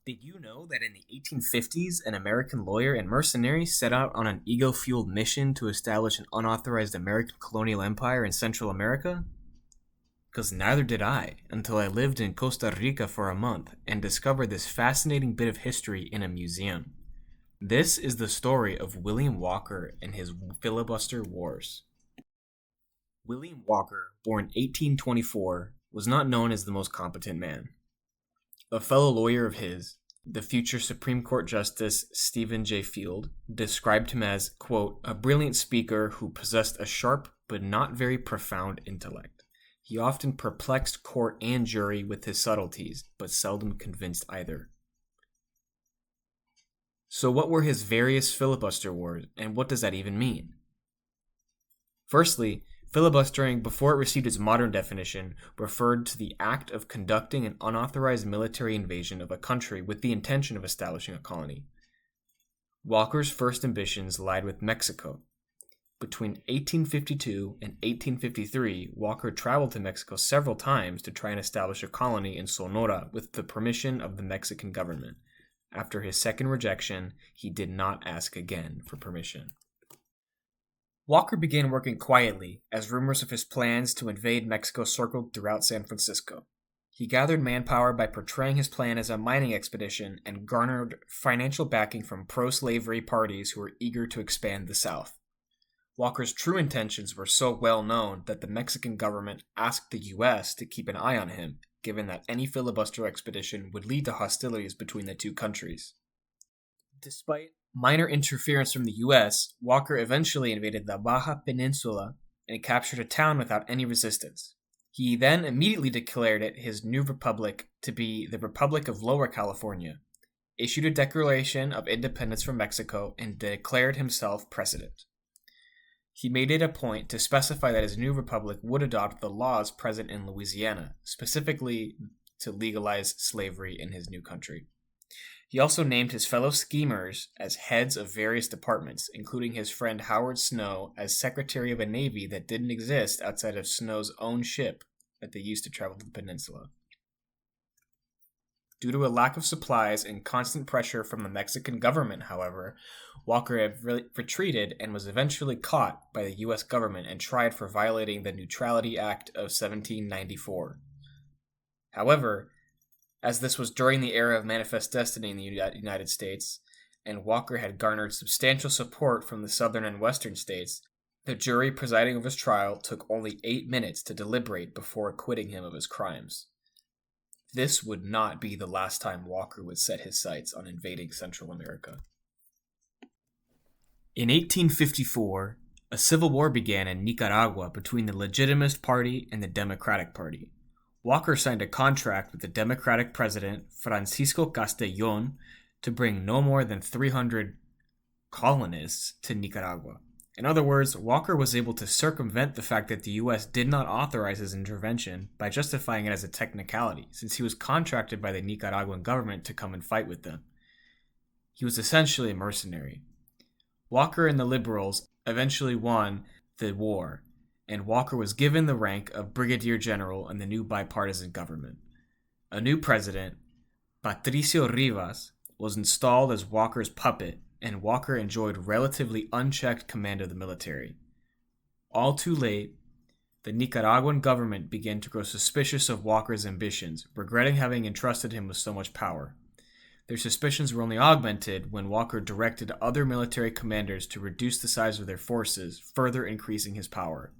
Did you know that in the 1850s, an American lawyer and mercenary set out on an ego fueled mission to establish an unauthorized American colonial empire in Central America? Because neither did I, until I lived in Costa Rica for a month and discovered this fascinating bit of history in a museum. This is the story of William Walker and his filibuster wars. William Walker, born 1824, was not known as the most competent man. A fellow lawyer of his, the future Supreme Court Justice Stephen J. Field, described him as, quote, a brilliant speaker who possessed a sharp but not very profound intellect. He often perplexed court and jury with his subtleties, but seldom convinced either. So what were his various filibuster wars, and what does that even mean? Firstly, filibustering, before it received its modern definition, referred to the act of conducting an unauthorized military invasion of a country with the intention of establishing a colony. Walker's first ambitions lied with Mexico. Between 1852 and 1853, Walker traveled to Mexico several times to try and establish a colony in Sonora with the permission of the Mexican government. After his second rejection, he did not ask again for permission. Walker began working quietly as rumors of his plans to invade Mexico circled throughout San Francisco. He gathered manpower by portraying his plan as a mining expedition and garnered financial backing from pro-slavery parties who were eager to expand the South. Walker's true intentions were so well known that the Mexican government asked the U.S. to keep an eye on him, given that any filibuster expedition would lead to hostilities between the two countries. Despite minor interference from the U.S., Walker eventually invaded the Baja Peninsula and captured a town without any resistance. He then immediately declared it his new republic to be the Republic of Lower California, issued a declaration of independence from Mexico, and declared himself president. He made it a point to specify that his new republic would adopt the laws present in Louisiana, specifically to legalize slavery in his new country. He also named his fellow schemers as heads of various departments, including his friend Howard Snow as secretary of a navy that didn't exist outside of Snow's own ship that they used to travel to the peninsula. Due to a lack of supplies and constant pressure from the Mexican government, however, Walker had retreated and was eventually caught by the U.S. government and tried for violating the Neutrality Act of 1794. However, as this was during the era of Manifest Destiny in the United States, and Walker had garnered substantial support from the southern and western states, the jury presiding over his trial took only 8 minutes to deliberate before acquitting him of his crimes. This would not be the last time Walker would set his sights on invading Central America. In 1854, a civil war began in Nicaragua between the Legitimist Party and the Democratic Party. Walker signed a contract with the Democratic president, Francisco Castellón, to bring no more than 300 colonists to Nicaragua. In other words, Walker was able to circumvent the fact that the U.S. did not authorize his intervention by justifying it as a technicality, since he was contracted by the Nicaraguan government to come and fight with them. He was essentially a mercenary. Walker and the Liberals eventually won the war, and Walker was given the rank of Brigadier General in the new bipartisan government. A new president, Patricio Rivas, was installed as Walker's puppet, and Walker enjoyed relatively unchecked command of the military. All too late, the Nicaraguan government began to grow suspicious of Walker's ambitions, regretting having entrusted him with so much power. Their suspicions were only augmented when Walker directed other military commanders to reduce the size of their forces, further increasing his power.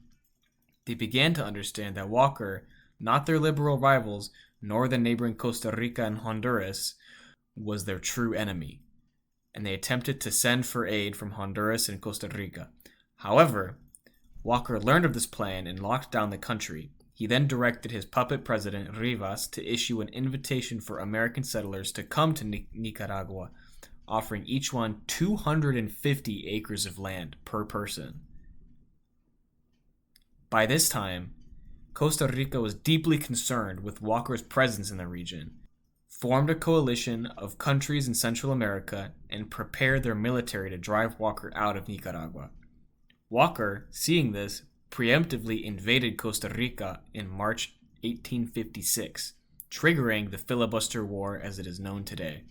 They began to understand that Walker, not their liberal rivals, nor the neighboring Costa Rica and Honduras, was their true enemy, and they attempted to send for aid from Honduras and Costa Rica. However, Walker learned of this plan and locked down the country. He then directed his puppet president, Rivas, to issue an invitation for American settlers to come to Nicaragua, offering each one 250 acres of land per person. By this time, Costa Rica was deeply concerned with Walker's presence in the region, formed a coalition of countries in Central America, and prepared their military to drive Walker out of Nicaragua. Walker, seeing this, preemptively invaded Costa Rica in March 1856, triggering the filibuster war as it is known today.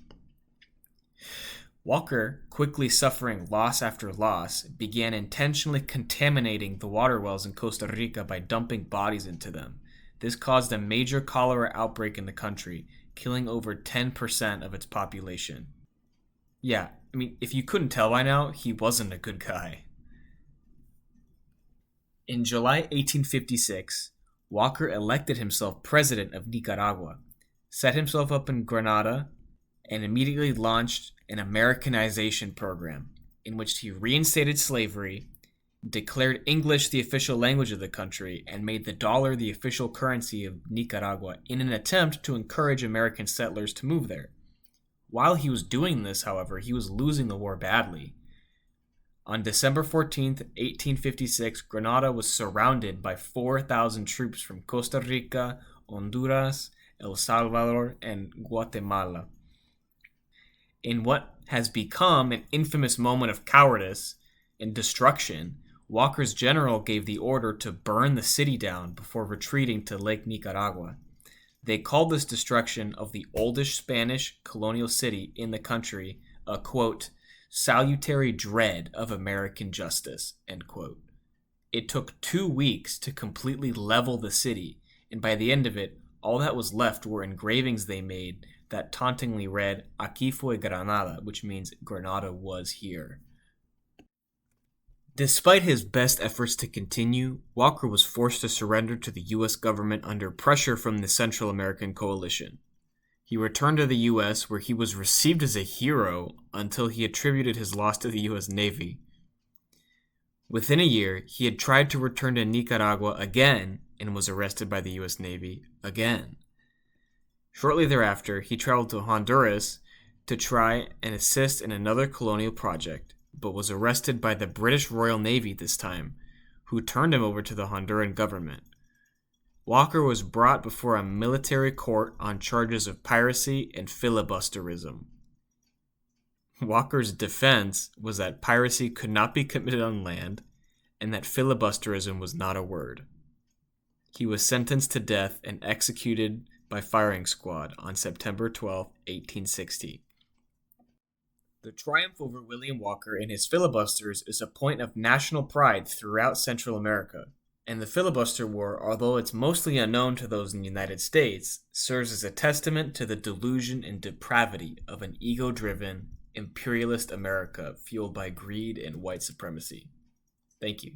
Walker, quickly suffering loss after loss, began intentionally contaminating the water wells in Costa Rica by dumping bodies into them. This caused a major cholera outbreak in the country, killing over 10% of its population. Yeah, I mean, if you couldn't tell by now, he wasn't a good guy. In July 1856, Walker elected himself president of Nicaragua, set himself up in Granada, and immediately launched an Americanization program in which he reinstated slavery, declared English the official language of the country, and made the dollar the official currency of Nicaragua in an attempt to encourage American settlers to move there. While he was doing this, however, he was losing the war badly. On December 14th, 1856, Granada was surrounded by 4,000 troops from Costa Rica, Honduras, El Salvador, and Guatemala. In what has become an infamous moment of cowardice and destruction, Walker's general gave the order to burn the city down before retreating to Lake Nicaragua. They called this destruction of the oldest Spanish colonial city in the country a, quote, salutary dread of American justice, end quote. It took 2 weeks to completely level the city, and by the end of it, all that was left were engravings they made that tauntingly read, Aquí fue Granada, which means Granada was here. Despite his best efforts to continue, Walker was forced to surrender to the U.S. government under pressure from the Central American Coalition. He returned to the U.S., where he was received as a hero until he attributed his loss to the U.S. Navy. Within a year, he had tried to return to Nicaragua again and was arrested by the U.S. Navy again. Shortly thereafter, he traveled to Honduras to try and assist in another colonial project, but was arrested by the British Royal Navy this time, who turned him over to the Honduran government. Walker was brought before a military court on charges of piracy and filibusterism. Walker's defense was that piracy could not be committed on land and that filibusterism was not a word. He was sentenced to death and executed by firing squad on September 12, 1860. The triumph over William Walker and his filibusters is a point of national pride throughout Central America, and the filibuster war, although it's mostly unknown to those in the United States, serves as a testament to the delusion and depravity of an ego-driven, imperialist America fueled by greed and white supremacy. Thank you.